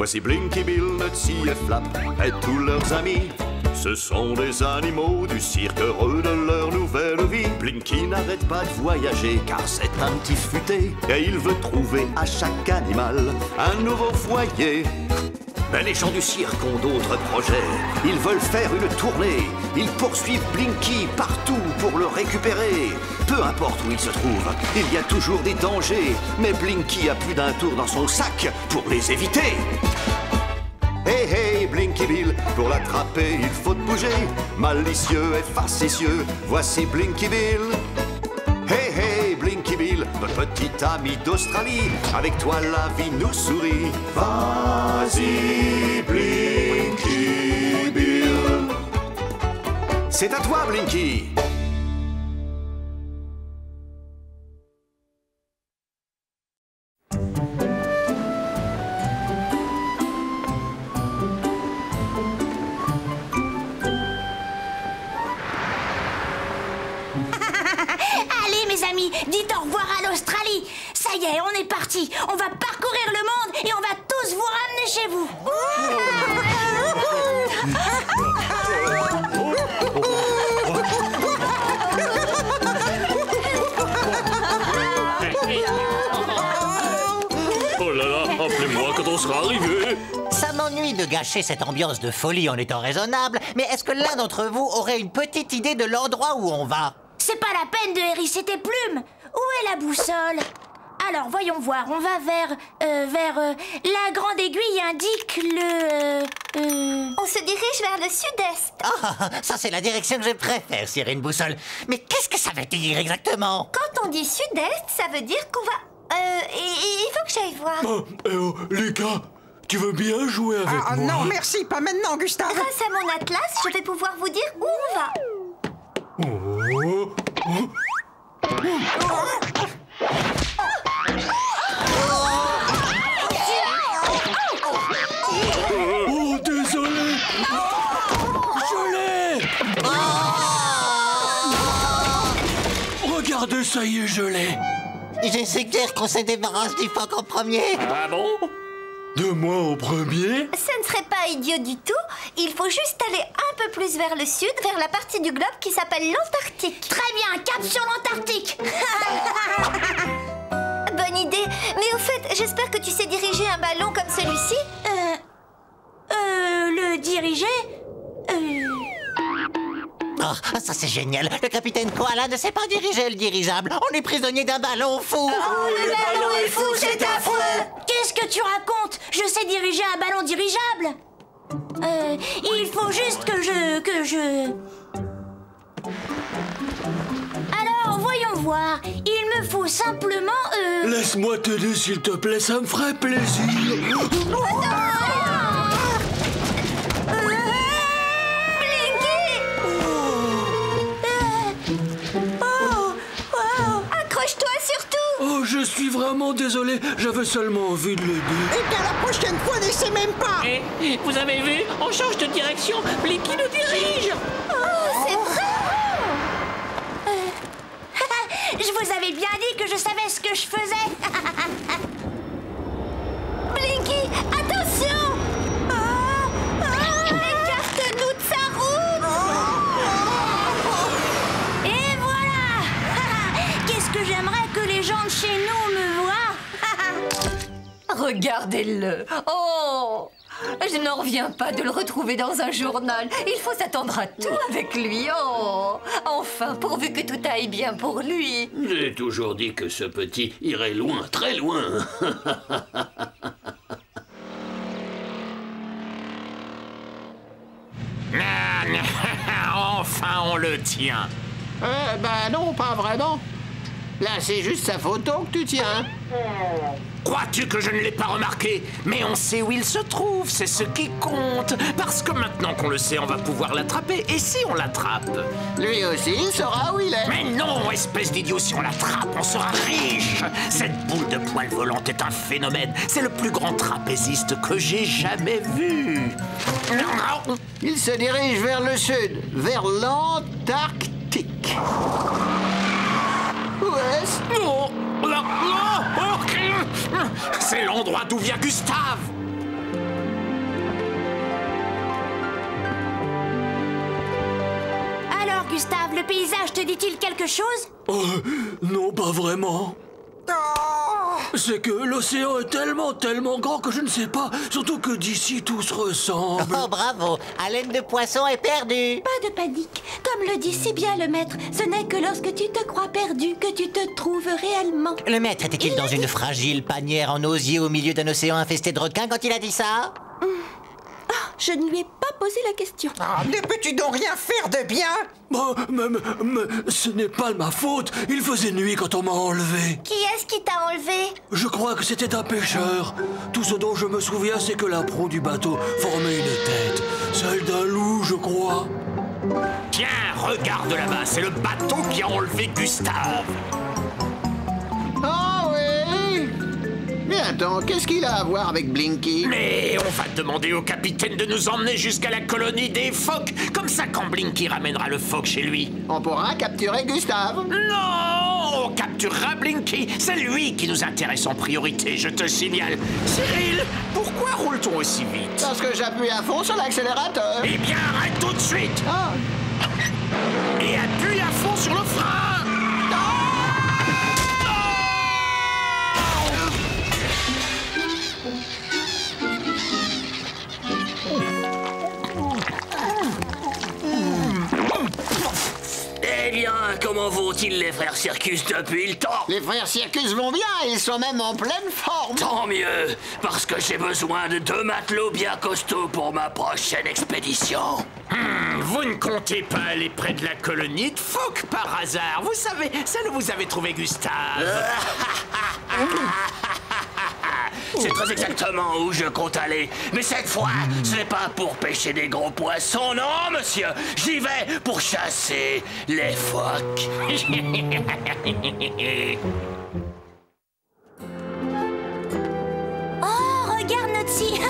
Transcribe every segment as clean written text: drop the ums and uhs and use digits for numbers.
Voici Blinky Bill, Nutsy et Flap et tous leurs amis. Ce sont des animaux du cirque heureux de leur nouvelle vie. Blinky n'arrête pas de voyager car c'est un petit futé et il veut trouver à chaque animal un nouveau foyer. Mais les gens du cirque ont d'autres projets. Ils veulent faire une tournée. Ils poursuivent Blinky partout pour le récupérer. Peu importe où il se trouve, il y a toujours des dangers. Mais Blinky a plus d'un tour dans son sac pour les éviter. Hey hey Blinky Bill, pour l'attraper il faut te bouger. Malicieux et facétieux, voici Blinky Bill. Hey hey Blinky Bill, notre petit ami d'Australie, avec toi la vie nous sourit. Vas-y Blinky Bill. C'est à toi Blinky. Dites au revoir à l'Australie. Ça y est, on est parti. On va parcourir le monde et on va tous vous ramener chez vous. Oh là là, appelez-moi quand on sera arrivé. Ça m'ennuie de gâcher cette ambiance de folie en étant raisonnable, mais est-ce que l'un d'entre vous aurait une petite idée de l'endroit où on va? C'est pas la peine de hérisser tes plumes. Où est la boussole? Alors, voyons voir. On va vers la grande aiguille indique le... On se dirige vers le sud-est. Ah, ça c'est la direction que je préfère, Cyril, une boussole. Mais qu'est-ce que ça veut dire exactement? Quand on dit sud-est, ça veut dire qu'on va... il faut que j'aille voir. Lucas, tu veux bien jouer avec moi? Non, merci, pas maintenant, Gustave. Grâce à mon atlas, je vais pouvoir vous dire où on va. Oh, désolé. Je l'ai. Regardez, ça y est, je l'ai. C'est clair qu'on se débarrasse du phoque en premier. Ah bon? De moi en premier? Ce ne serait pas idiot du tout. Il faut juste aller un peu plus vers le sud, vers la partie du globe qui s'appelle l'Antarctique. Très bien, cap sur l'Antarctique. Bonne idée. Mais au fait, j'espère que tu sais diriger un ballon comme celui-ci. Le diriger? Oh, ça c'est génial. Le capitaine Koala ne sait pas diriger le dirigeable. On est prisonnier d'un ballon fou. Oh, le ballon est fou, c'est affreux. Qu'est-ce que tu racontes? Je sais diriger un ballon dirigeable. Il faut juste que je... Alors, voyons voir. Il me faut simplement... Laisse-moi t'aider, s'il te plaît, ça me ferait plaisir. Accroche-toi surtout. Oh, je suis vraiment désolé. J'avais seulement envie de l'aider. Eh bien, la prochaine fois, n'essaie même pas. Vous avez vu? On change de direction. Blinky nous dirige. Oh, c'est vrai. Je vous avais bien dit que je savais ce que je faisais. Blinky, attention. Écarte-nous de sa route. Et voilà. Qu'est-ce que j'aimerais que les gens de chez nous me voient. Regardez-le. Oh, je n'en reviens pas de le retrouver dans un journal. Il faut s'attendre à tout avec lui. Oh, enfin, pourvu que tout aille bien pour lui. J'ai toujours dit que ce petit irait loin, très loin. Enfin, on le tient. Ben non, pas vraiment. Là, c'est juste sa photo que tu tiens. Crois-tu que je ne l'ai pas remarqué? Mais on sait où il se trouve, c'est ce qui compte. Parce que maintenant qu'on le sait, on va pouvoir l'attraper. Et si on l'attrape? Lui aussi, il saura où il est. Mais non, espèce d'idiot, si on l'attrape, on sera riche. Cette boule de poil volante est un phénomène. C'est le plus grand trapéziste que j'ai jamais vu. Il se dirige vers le sud, vers l'Antarctique. Où est-ce? C'est l'endroit d'où vient Gustave. Gustave, le paysage te dit-il quelque chose? Non, pas vraiment. C'est que l'océan est tellement grand que je ne sais pas. Surtout que d'ici tout se ressemble. Oh, bravo! Haleine de poisson est perdue. Pas de panique. Comme le dit si bien le maître, ce n'est que lorsque tu te crois perdu que tu te trouves réellement. Le maître était-il dans une fragile panière en osier au milieu d'un océan infesté de requins quand il a dit ça? Je ne lui ai pas posé la question. Ne peux-tu donc rien faire de bien? Mais ce n'est pas de ma faute. Il faisait nuit quand on m'a enlevé. Qui est-ce qui t'a enlevé? Je crois que c'était un pêcheur. Tout ce dont je me souviens, c'est que la proue du bateau formait une tête. Celle d'un loup, je crois. Tiens, regarde là-bas, c'est le bateau qui a enlevé Gustave. Ah oui? Mais attends, qu'est-ce qu'il a à voir avec Blinky? Mais on va demander au capitaine de nous emmener jusqu'à la colonie des phoques. Comme ça, quand Blinky ramènera le phoque chez lui, On pourra capturer Gustave. non, on capturera Blinky. C'est lui qui nous intéresse en priorité, je te signale. Cyril, pourquoi roule-t-on aussi vite? Parce que j'appuie à fond sur l'accélérateur. Eh bien, arrête tout de suite. Ah. Et appuie à fond sur le frein. Eh bien, comment vont-ils les frères Circus depuis le temps? Les frères Circus vont bien, ils sont même en pleine forme. Tant mieux, parce que j'ai besoin de 2 matelots bien costauds pour ma prochaine expédition. Vous ne comptez pas aller près de la colonie de phoques par hasard. Vous savez, celle où vous avez trouvé Gustave. C'est très exactement où je compte aller. Mais cette fois, ce n'est pas pour pêcher des gros poissons, non, monsieur. J'y vais pour chasser les phoques. Oh, regarde, Notsi.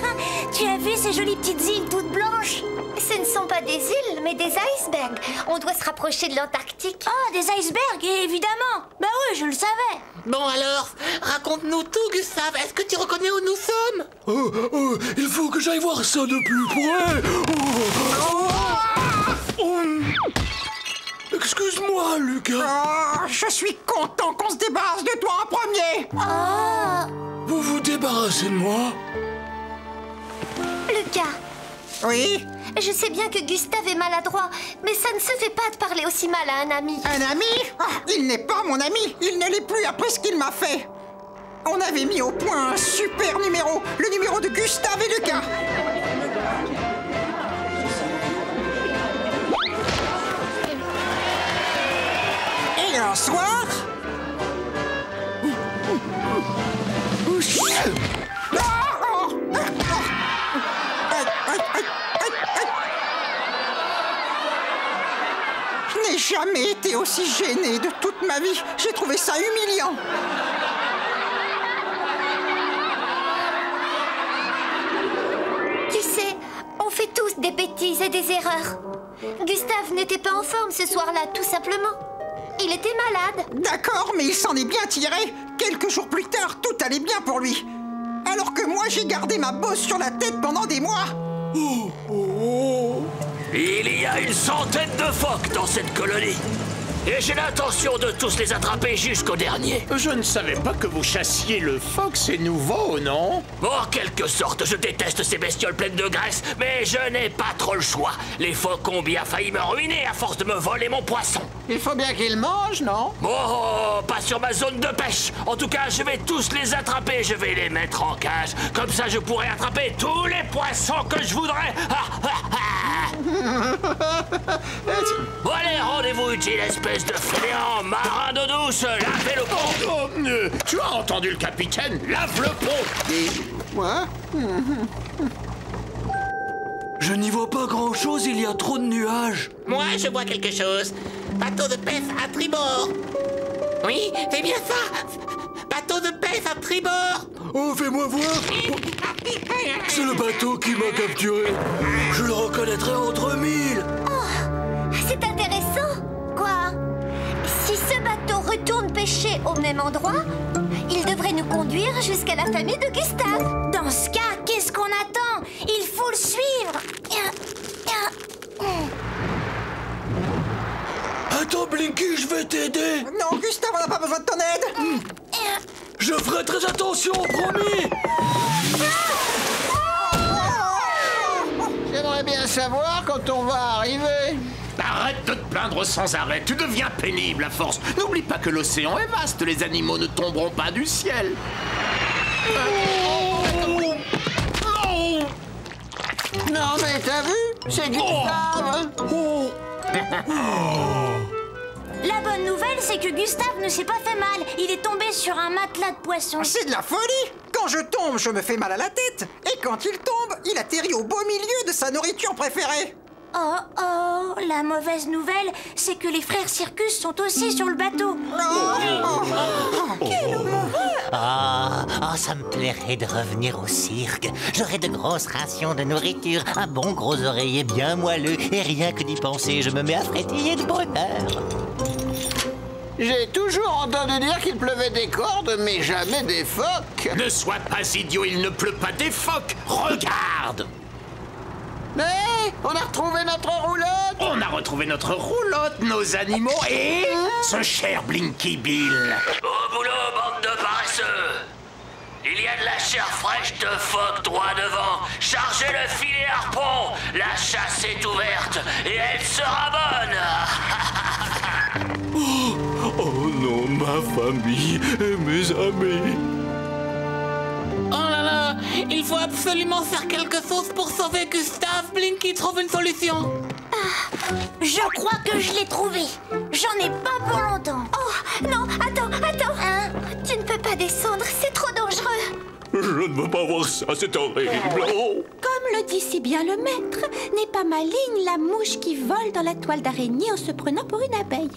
Tu as vu ces jolies petites îles toutes blanches? Ce ne sont pas des îles, mais des icebergs. On doit se rapprocher de l'Antarctique. Oh, des icebergs, évidemment. Bah oui, je le savais. Bon alors, raconte-nous tout, Gustave. Est-ce que tu reconnais où nous sommes? Il faut que j'aille voir ça de plus près. Excuse-moi, Lucas. Je suis content qu'on se débarrasse de toi en premier. Vous vous débarrassez de moi? Lucas, Oui? je sais bien que Gustave est maladroit, mais ça ne se fait pas de parler aussi mal à un ami. Un ami? Il n'est pas mon ami. Il ne l'est plus après ce qu'il m'a fait. On avait mis au point un super numéro, le numéro de Gustave et Lucas. Et un soir... Je n'ai jamais été aussi gêné de toute ma vie. J'ai trouvé ça humiliant. Tu sais, on fait tous des bêtises et des erreurs. Gustave n'était pas en forme ce soir-là, tout simplement. Il était malade. D'accord, mais il s'en est bien tiré. Quelques jours plus tard, tout allait bien pour lui. Alors que moi, j'ai gardé ma bosse sur la tête pendant des mois. Il y a une centaine de phoques dans cette colonie. Et j'ai l'intention de tous les attraper jusqu'au dernier. Je ne savais pas que vous chassiez le phoque, c'est nouveau, non? En quelque sorte, je déteste ces bestioles pleines de graisse, mais je n'ai pas trop le choix. Les phoques ont bien failli me ruiner à force de me voler mon poisson. Il faut bien qu'il mange, non? Oh, pas sur ma zone de pêche. En tout cas, je vais tous les attraper, je vais les mettre en cage. Comme ça, je pourrai attraper tous les poissons que je voudrais. Bon allez, rendez-vous utile, espèce de fainéant, marin d'eau douce, lavez le pont. Tu as entendu le capitaine? Lave le pont. Quoi? Je n'y vois pas grand-chose, il y a trop de nuages. Moi, je vois quelque chose. Bateau de pêche à tribord. Oui, c'est bien ça. Bateau de pêche à tribord. Oh, fais-moi voir. C'est le bateau qui m'a capturé. Je le reconnaîtrai entre mille. C'est intéressant. Quoi? Si ce bateau retourne pêcher au même endroit, il devrait nous conduire jusqu'à la famille de Gustave. Dans ce cas, qu'est-ce qu'on attend? Il faut le suivre. Blinky, je vais t'aider. Non, Gustave, on n'a pas besoin de ton aide. Je ferai très attention, promis. J'aimerais bien savoir quand on va arriver. Arrête de te plaindre sans arrêt, tu deviens pénible à force. N'oublie pas que l'océan est vaste, les animaux ne tomberont pas du ciel. Non mais t'as vu? C'est Gustave. La bonne nouvelle, c'est que Gustave ne s'est pas fait mal. Il est tombé sur un matelas de poisson. C'est de la folie. Quand je tombe, je me fais mal à la tête. Et quand il tombe, il atterrit au beau milieu de sa nourriture préférée. Oh oh, la mauvaise nouvelle, c'est que les frères Circus sont aussi sur le bateau. Ça me plairait de revenir au cirque. J'aurais de grosses rations de nourriture, un bon gros oreiller bien moelleux, et rien que d'y penser, je me mets à frétiller de bonheur. J'ai toujours entendu dire qu'il pleuvait des cordes, mais jamais des phoques. Ne sois pas idiot, il ne pleut pas des phoques. Regarde! Mais on a retrouvé notre roulotte. On a retrouvé notre roulotte, nos animaux et ce cher Blinky Bill. Au boulot, bande de paresseux! Il y a de la chair fraîche de phoque droit devant. Chargez le filet harpon. La chasse est ouverte et elle sera bonne. Oh non, ma famille et mes amis. Oh là là, il faut absolument faire quelque chose pour sauver Gustave. Blinky trouve une solution. Je crois que je l'ai trouvé. J'en ai pas pour longtemps. Oh, non, attends. Hein? Tu ne peux pas descendre, c'est trop dangereux. Je ne veux pas voir ça, c'est horrible. Oh. Comme le dit si bien le maître, n'est pas maligne la mouche qui vole dans la toile d'araignée en se prenant pour une abeille.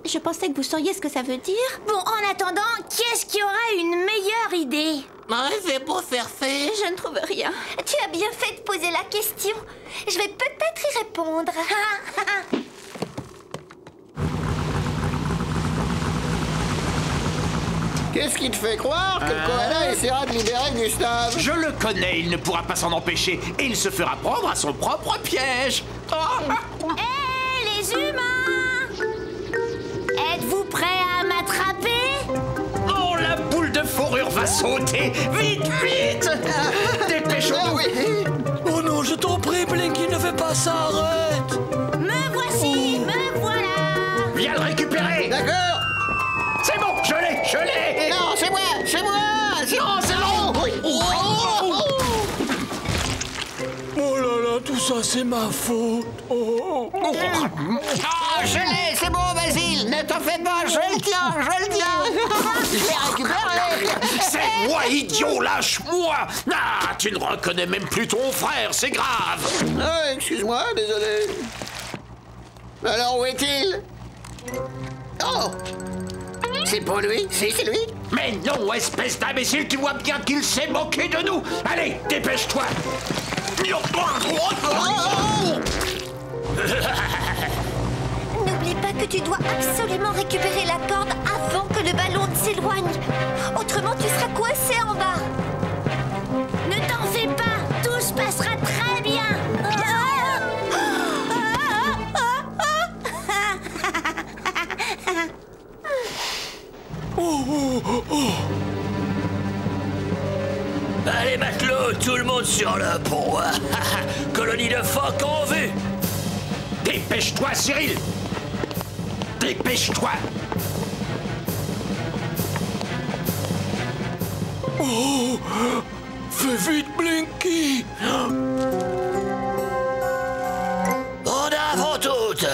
Je pensais que vous sauriez ce que ça veut dire. Bon, en attendant, qui est-ce qui aura une meilleure idée? C'est pour faire fait. Je ne trouve rien. Tu as bien fait de poser la question. Je vais peut-être y répondre. Qu'est-ce qui te fait croire que le koala essaiera de libérer Gustave? Je le connais, il ne pourra pas s'en empêcher et il se fera prendre à son propre piège. Hé, les humains! Êtes-vous prêts à m'attraper? Oh, la boule de fourrure va sauter! Vite, vite! Dépêchons-nous! Oh non, je t'en prie, Blinky, ne fais pas ça, arrête! Me voici, me voilà! Viens le récupérer! D'accord. C'est bon, je l'ai! Non, c'est moi. Non, c'est bon! Oh là là, tout ça, c'est ma faute. Oh. Je l'ai, c'est bon, Basile. Ne t'en fais pas, je le tiens. Je l'ai récupéré. C'est moi, idiot, lâche-moi! Ah, tu ne reconnais même plus ton frère, c'est grave! Excuse-moi, désolé. Alors, où est-il? Oh! C'est pour lui? Si, c'est lui. Mais non, espèce d'imbécile, tu vois bien qu'il s'est moqué de nous! Allez, dépêche-toi! N'oublie pas que tu dois absolument récupérer la corde avant que le ballon ne s'éloigne. Autrement, tu seras coincé en bas. Ne t'en fais pas, tout se passera très bien. Allez, matelot, tout le monde sur le pont. Colonie de phoques en vue. Dépêche-toi, Cyril! Dépêche-toi! Oh, fais vite, Blinky! En avant toutes!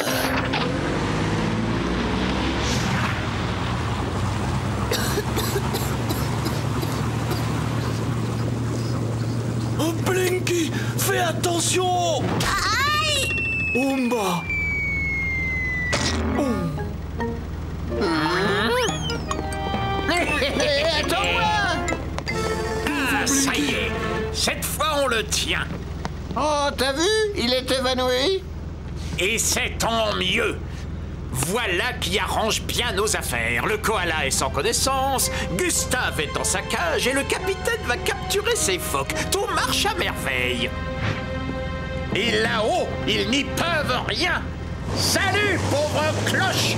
Oh, Blinky, fais attention! Aïe! Umba! Attends-moi! Ah, ça y est! Cette fois, on le tient! Oh, t'as vu? Il est évanoui. Et c'est tant mieux! Voilà qui arrange bien nos affaires. Le koala est sans connaissance, Gustave est dans sa cage et le capitaine va capturer ses phoques. Tout marche à merveille. Et là-haut, ils n'y peuvent rien. Salut, pauvre cloche!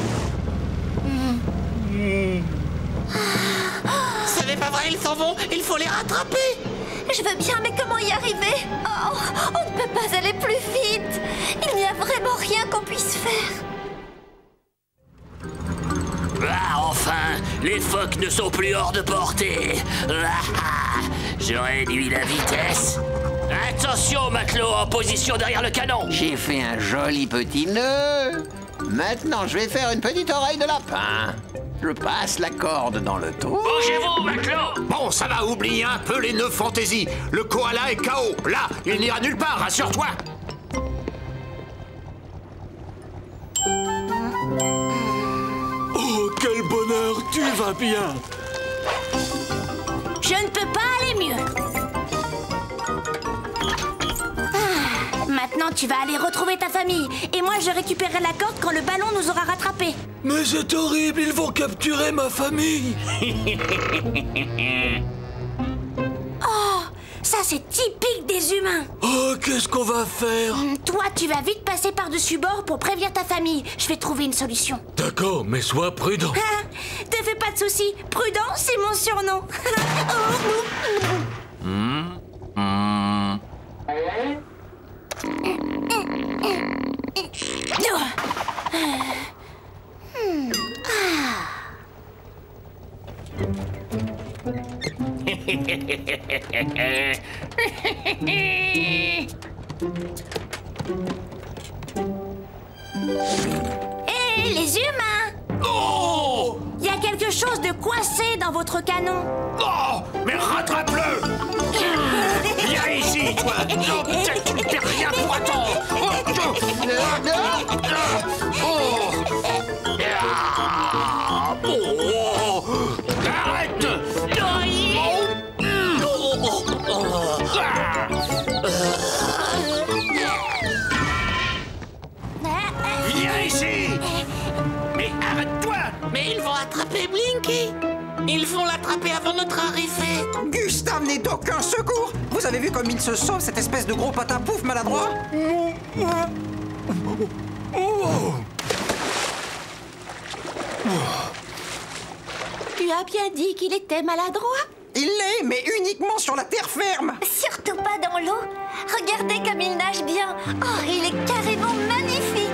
Ce n'est pas vrai, ils s'en vont. Il faut les rattraper. Je veux bien, mais comment y arriver? Oh, on ne peut pas aller plus vite. Il n'y a vraiment rien qu'on puisse faire. Ah, enfin, les phoques ne sont plus hors de portée. Je réduis la vitesse. Attention, matelot, en position derrière le canon. J'ai fait un joli petit nœud. Maintenant, je vais faire une petite oreille de lapin. Je passe la corde dans le trou. Bougez-vous, matelot. Bon, ça va, oublier un peu les nœuds fantaisie. Le koala est KO. Là, il n'ira nulle part, rassure-toi. Oh, quel bonheur, tu vas bien. Je ne peux pas aller mieux. Maintenant, tu vas aller retrouver ta famille. Et moi, je récupérerai la corde quand le ballon nous aura rattrapés. Mais c'est horrible, ils vont capturer ma famille. Oh, ça c'est typique des humains. Oh, qu'est-ce qu'on va faire? Toi, tu vas vite passer par-dessus bord pour prévenir ta famille. Je vais trouver une solution. D'accord, mais sois prudent. Te fais pas de soucis. Prudent, c'est mon surnom. Hé, les humains! Oh! Il y a quelque chose de coincé dans votre canon. Oh! Mais rattrape-le! Viens ici, toi! Tu ne perds rien pour attendre! Arrête! Viens ici! Mais arrête-toi! Mais ils vont attraper Blinky. Ils vont l'attraper avant notre arrivée. Gustave n'est d'aucun secours. Vous avez vu comme il se sauve, cette espèce de gros patin pouf maladroit? Tu as bien dit qu'il était maladroit? Il l'est, mais uniquement sur la terre ferme. Surtout pas dans l'eau. Regardez comme il nage bien. Oh, il est carrément magnifique.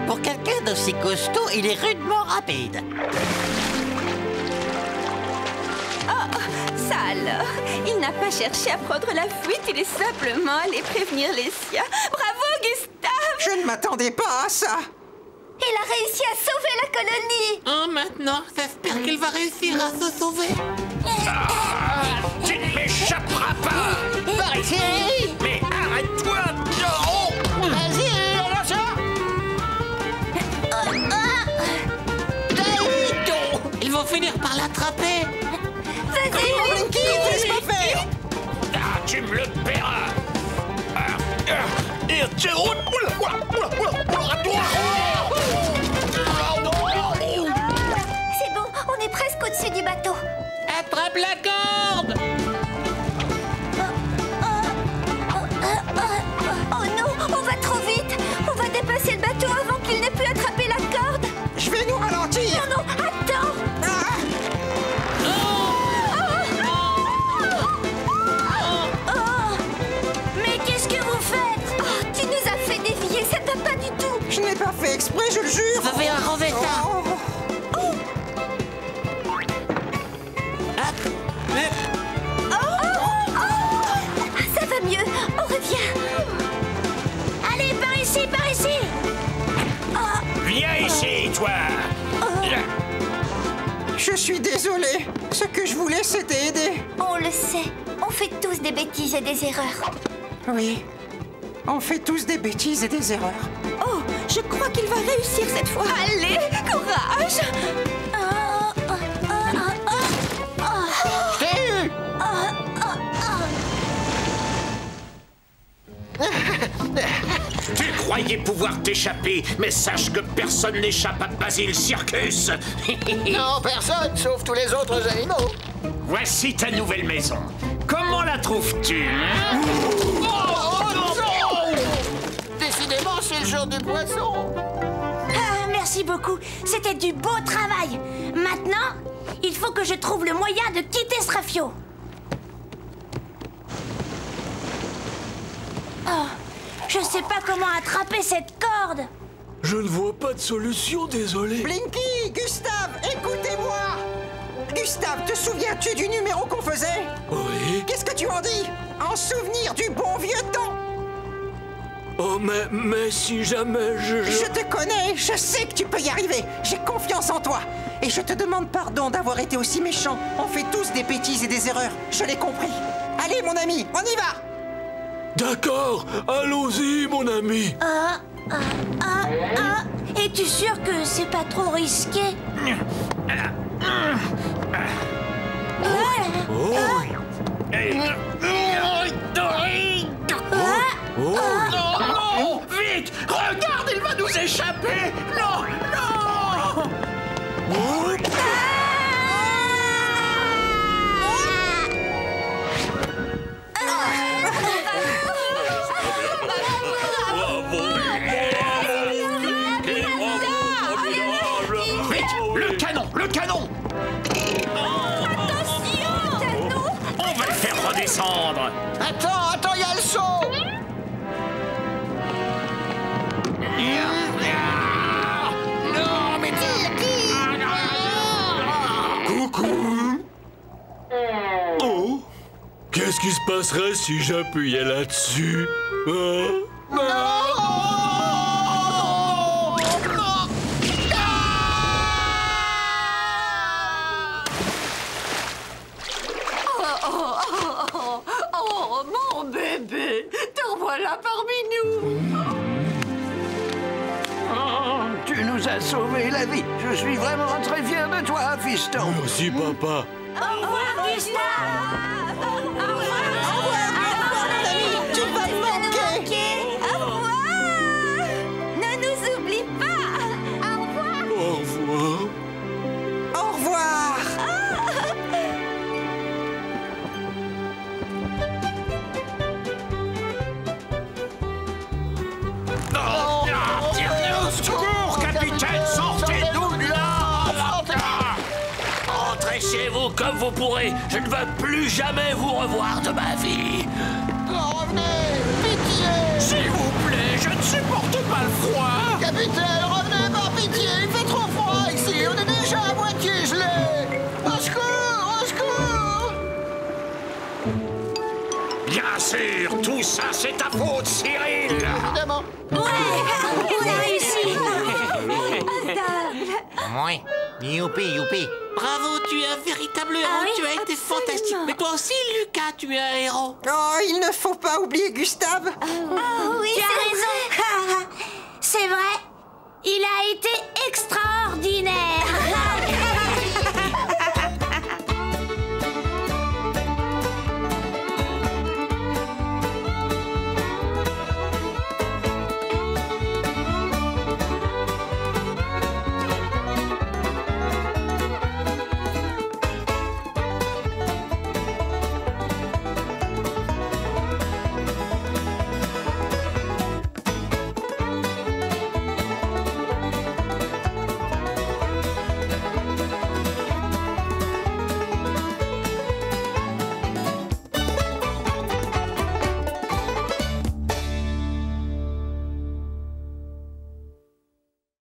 Pour quelqu'un d'aussi costaud, il est rudement rapide. Oh, ça alors. Il n'a pas cherché à prendre la fuite, il est simplement allé prévenir les siens. Bravo, Gustave! Je ne m'attendais pas à ça. Il a réussi à sauver la colonie. Oh, maintenant, j'espère qu'il va réussir à se sauver. Tu ne m'échapperas pas! Par ici! Mais arrête-toi! Vas-y, lâche ça! Ils vont finir par l'attraper. Vas-y, Blinky, laisse-moi faire. Ah, tu me le paieras! c'est bon, on est presque au-dessus du bateau. Attrape la corde. Oh non, on va trop vite. On va dépasser le bateau avant qu'il n'ait pu attraper la corde. Je vais nous ralentir. Non, non, attends. Ah, Mais qu'est-ce que vous faites? Oh, tu nous as fait dévier, ça ne va pas du tout. je n'ai pas fait exprès, je le jure. Je vais enlever ça. Oh. Ça va mieux, on revient. Allez, par ici, par ici! Viens ici, toi! Je suis désolé. Ce que je voulais, c'était aider. On le sait, on fait tous des bêtises et des erreurs. Oui. On fait tous des bêtises et des erreurs. Oh, je crois qu'il va réussir cette fois. Allez, courage! Je t'ai eu! Tu croyais pouvoir t'échapper, mais sache que personne n'échappe à Basil Circus! Non, personne, sauf tous les autres animaux. Voici ta nouvelle maison. Comment la trouves-tu? Oh non! Décidément, pêcheur de poissons. Ah, merci beaucoup. C'était du beau travail. Maintenant, il faut que je trouve le moyen de quitter ce rafio. Oh, je sais pas comment attraper cette corde. Je ne vois pas de solution, désolé. Blinky, Gustave, écoutez-moi. Gustave, te souviens-tu du numéro qu'on faisait? Oui. Qu'est-ce que tu en dis? En souvenir du bon vieux temps. Oh, mais si jamais Je te connais, je sais que tu peux y arriver. J'ai confiance en toi. Et je te demande pardon d'avoir été aussi méchant. On fait tous des bêtises et des erreurs. Je l'ai compris. Allez, mon ami, on y va. D'accord, allons-y, mon ami. Es-tu sûr que c'est pas trop risqué? Non, vite! Regarde, il va nous échapper! Non, non! Vite! Le canon! Le canon! On va le faire redescendre! Attends, il y a le saut. Non, mais Coucou. Oh, qu'est-ce qui se passerait si j'appuyais là-dessus? Oh, mon bébé, te revoilà parmi nous. Oh, tu nous as sauvé la vie. Je suis vraiment très fier de toi, fiston. Merci, papa. Au revoir, Gustave. Au revoir. Mon ami, tu vas me manquer. Au revoir. Ne nous oublie pas. Au revoir. Au revoir. Au revoir. Au secours, capitaine! Sortez-nous de là! Entrez chez vous comme vous pourrez. Je ne veux plus jamais vous revoir de ma vie. Revenez, pitié. S'il vous plaît, je ne supporte pas le froid! Capitaine, revenez par pitié. Il fait trop froid ici. On est déjà à moitié gelé. Au secours, au secours. Bien sûr, tout ça c'est ta faute, Cyril! Évidemment. On a réussi. Ouais. Youpi, youpi. Bravo, tu es un véritable héros. Ah oui, tu as été absolument. fantastique. Mais toi aussi, Lucas, tu es un héros. Oh, il ne faut pas oublier Gustave. Oh oui, tu as raison. C'est vrai. Il a été extraordinaire.